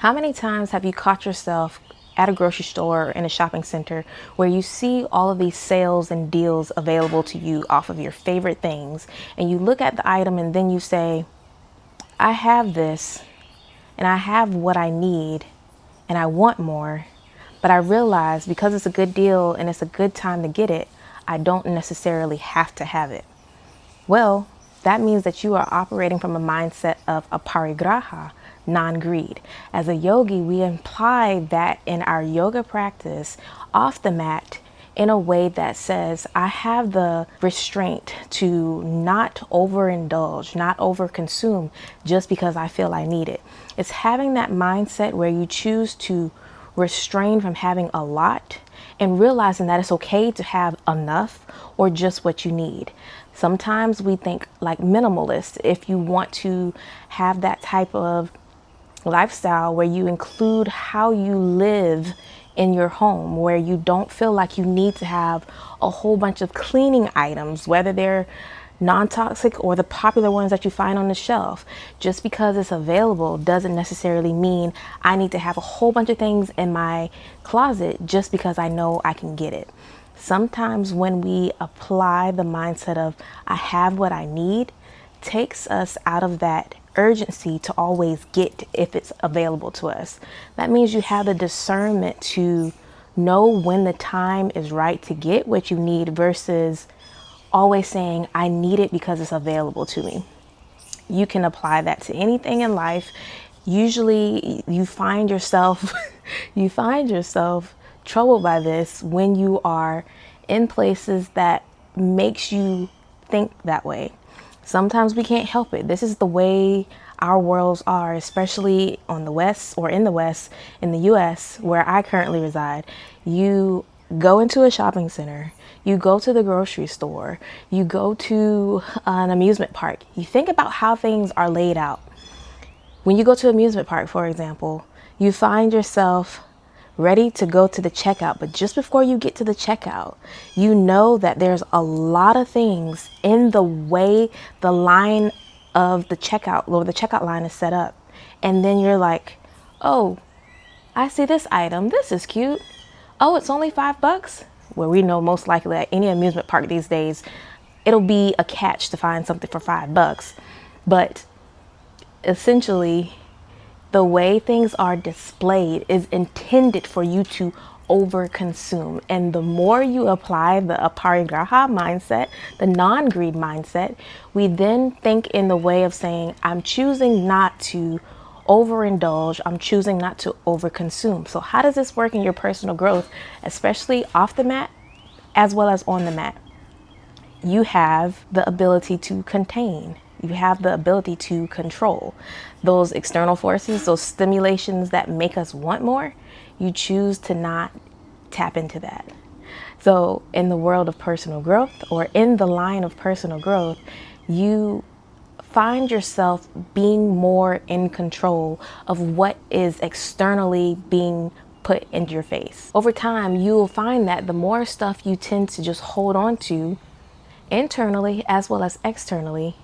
How many times have you caught yourself at a grocery store or in a shopping center where you see all of these sales and deals available to you off of your favorite things, and you look at the item and then you say, I have this and I have what I need and I want more, but I realize because it's a good deal and it's a good time to get it, I don't necessarily have to have it. Well, that means that you are operating from a mindset of aparigraha, non-greed. As a yogi, we imply that in our yoga practice off the mat in a way that says, I have the restraint to not overindulge, not overconsume just because I feel I need it. It's having that mindset where you choose to restrain from having a lot and realizing that it's okay to have enough or just what you need. Sometimes we think like minimalist. If you want to have that type of lifestyle where you include how you live in your home, where you don't feel like you need to have a whole bunch of cleaning items, whether they're non-toxic or the popular ones that you find on the shelf. Just because it's available doesn't necessarily mean I need to have a whole bunch of things in my closet just because I know I can get it. Sometimes when we apply the mindset of I have what I need, takes us out of that urgency to always get if it's available to us. That means you have the discernment to know when the time is right to get what you need versus always saying I need it because it's available to me. You can apply that to anything in life. Usually you find yourself troubled by this when you are in places that makes you think that way. Sometimes we can't help it. This is the way our worlds are, especially on the West or in the West, in the US, where I currently reside. You go into a shopping center, you go to the grocery store, you go to an amusement park. You think about how things are laid out. When you go to an amusement park, for example, you find yourself ready to go to the checkout, but just before you get to the checkout, you know that there's a lot of things in the way the line of the checkout or the checkout line is set up. And then you're like, oh, I see this item. This is cute. Oh, it's only $5. Where we know most likely at any amusement park these days, it'll be a catch to find something for $5. But essentially, the way things are displayed is intended for you to overconsume. And the more you apply the aparigraha mindset, the non-greed mindset, we then think in the way of saying, I'm choosing not to overindulge. I'm choosing not to overconsume. So how does this work in your personal growth, especially off the mat as well as on the mat? You have the ability to contain. You have the ability to control those external forces, those stimulations that make us want more. You choose to not tap into that. So in the world of personal growth, or in the line of personal growth, you find yourself being more in control of what is externally being put into your face. Over time, you will find that the more stuff you tend to just hold on to internally as well as externally,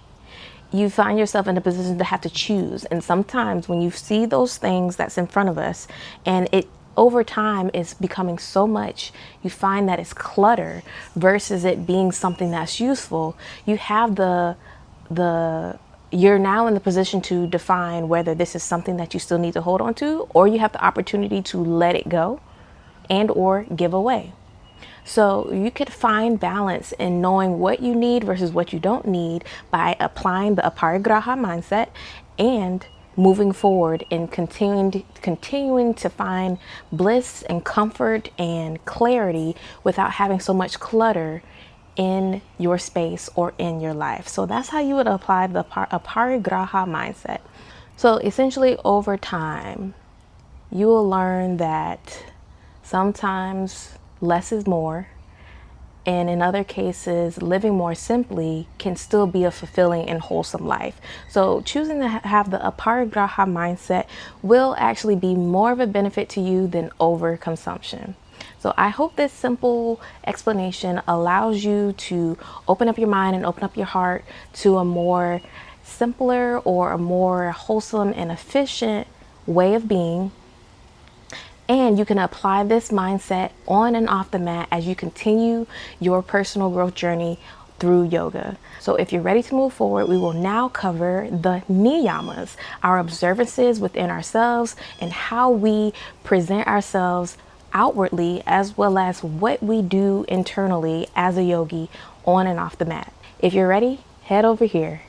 you find yourself in a position to have to choose. And sometimes when you see those things that's in front of us and it over time is becoming so much, you find that it's clutter versus it being something that's useful. You have you're now in the position to define whether this is something that you still need to hold on to, or you have the opportunity to let it go and or give away. So you could find balance in knowing what you need versus what you don't need by applying the aparigraha mindset and moving forward and continuing to find bliss and comfort and clarity without having so much clutter in your space or in your life. So that's how you would apply the aparigraha mindset. So essentially over time, you will learn that sometimes less is more, and in other cases, living more simply can still be a fulfilling and wholesome life. So choosing to have the aparigraha mindset will actually be more of a benefit to you than overconsumption. So I hope this simple explanation allows you to open up your mind and open up your heart to a more simpler or a more wholesome and efficient way of being, and you can apply this mindset on and off the mat as you continue your personal growth journey through yoga. So if you're ready to move forward, we will now cover the niyamas, our observances within ourselves and how we present ourselves outwardly, as well as what we do internally as a yogi on and off the mat. If you're ready, head over here.